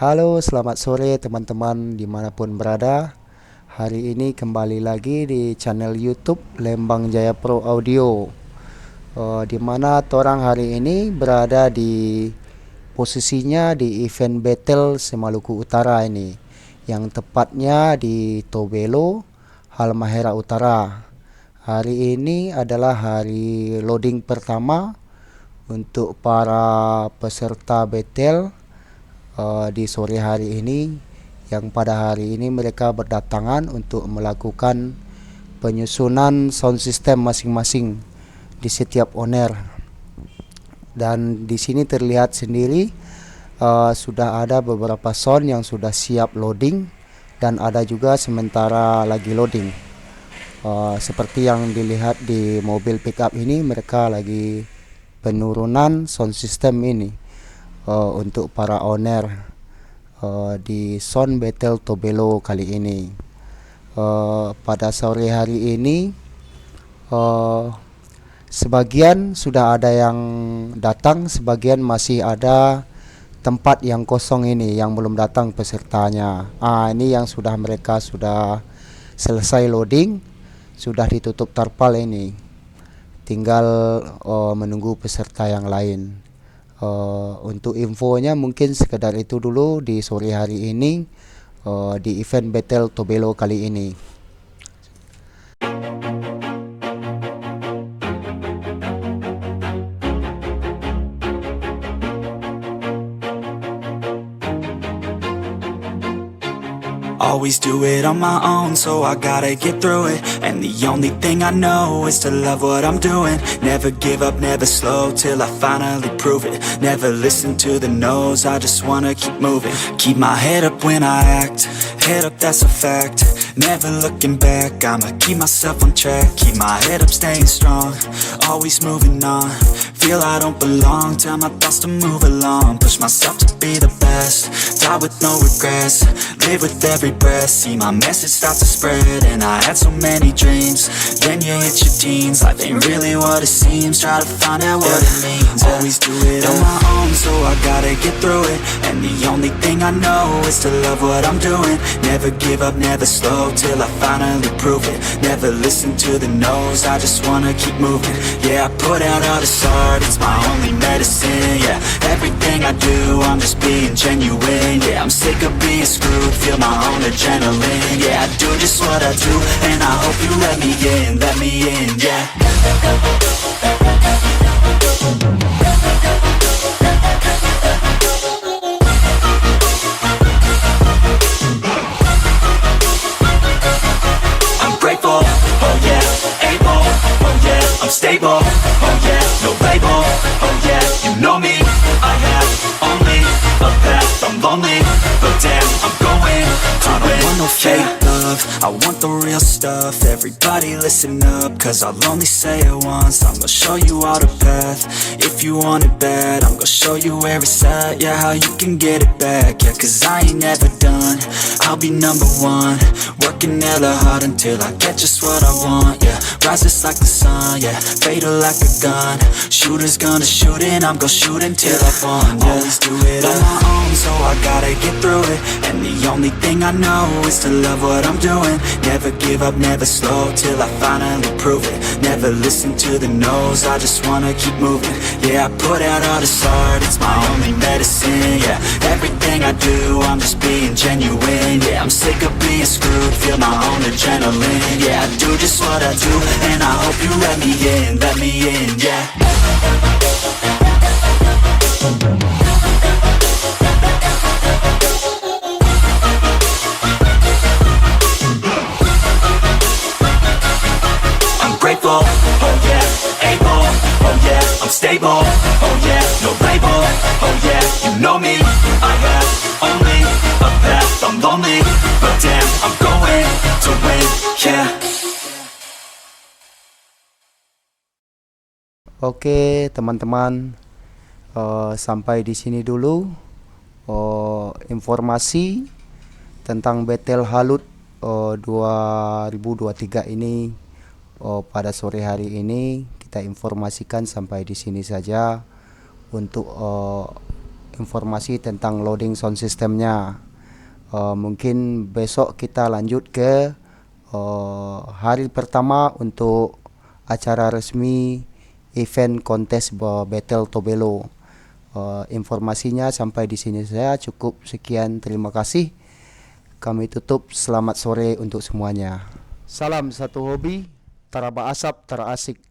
Halo, selamat sore teman-teman dimanapun berada. Hari ini kembali lagi di channel YouTube Lembang Jaya Pro Audio, di mana orang hari ini berada di posisinya di event battle Semaluku Utara ini, yang tepatnya di Tobelo, Halmahera Utara. Hari ini adalah hari loading pertama untuk para peserta battle di sore hari ini, yang pada hari ini mereka berdatangan untuk melakukan penyusunan sound system masing-masing di setiap owner. Dan di sini terlihat sendiri sudah ada beberapa sound yang sudah siap loading dan ada juga sementara lagi loading. Seperti yang dilihat di mobil pickup ini, mereka lagi penurunan sound system ini untuk para owner di sound battle Tobelo kali ini. Pada sore hari ini sebagian sudah ada yang datang, sebagian masih ada tempat yang kosong ini yang belum datang pesertanya. Ini yang mereka sudah selesai loading, sudah ditutup tarpal ini, tinggal menunggu peserta yang lain. Untuk infonya mungkin sekedar itu dulu di sore hari ini di event battle Tobelo kali ini. Always do it on my own, so I gotta get through it. And the only thing I know is to love what I'm doing. Never give up, never slow, till I finally prove it. Never listen to the no's, I just wanna keep moving. Keep my head up when I act, head up, that's a fact. Never looking back, I'ma keep myself on track. Keep my head up, staying strong, always moving on. Feel I don't belong, tell my thoughts to move along. Push myself to be the best, die with no regrets. Live with every breath, see my message start to spread. And I had so many dreams, then you hit your teens. Life ain't really what it seems, try to find out what it means. Always do it on my own, so I gotta get through it. And the only thing I know is to love what I'm doing. Never give up, never slow, till I finally prove it. Never listen to the no's, I just wanna keep moving. Yeah, I put out all this art, it's my only medicine. Yeah, everything I do, I'm just being genuine. Yeah, I'm sick of being screwed, feel my own adrenaline. Yeah, I do just what I do, and I hope you let me in, yeah. I'm grateful, oh yeah, able, oh yeah, I'm stable, oh yeah, no label, oh yeah, you know me, I have only a path, I'm lonely, but damn, I'm going to I don't want no fake love, I want the real stuff. Everybody listen up, cause I'll only say it once. I'm gonna show you all the path, if you want it bad. I'm gonna show you where it's at, yeah, how you can get it back. Yeah, cause I ain't never done, I'll be number one. Working hella hard until I get just what I want. Yeah, rises like the sun, yeah, fatal like a gun. Shooter's gonna shoot and I'm gonna shoot until I won. Yeah, always do it on my own, so I gotta get through it. And the only thing I know is to love what I'm doing. Never give up, never slow, till I finally prove it. Never listen to the no's, I just wanna keep moving. Yeah, I put out all this art, it's my only medicine. Yeah, everything I do, I'm just being genuine. Yeah, I'm sick of being screwed, feel my own adrenaline. Yeah, I do just what I do, and I hope you let me in, yeah. Grateful, oh yeah, able, oh yeah, I'm stable, oh yeah, no label, oh yeah, you know me, I have only a path, I'm lonely, but damn, I'm going to win, yeah. Oke, teman-teman, sampai di sini dulu informasi tentang battle Halut 2023 ini. Pada sore hari ini kita informasikan sampai di sini saja untuk informasi tentang loading sound systemnya. Mungkin besok kita lanjut ke hari pertama untuk acara resmi event kontes Battle Tobelo. Informasinya sampai di sini saya cukup. Sekian, terima kasih. Kami tutup. Selamat sore untuk semuanya. Salam satu hobi, taraba asap, tara asik.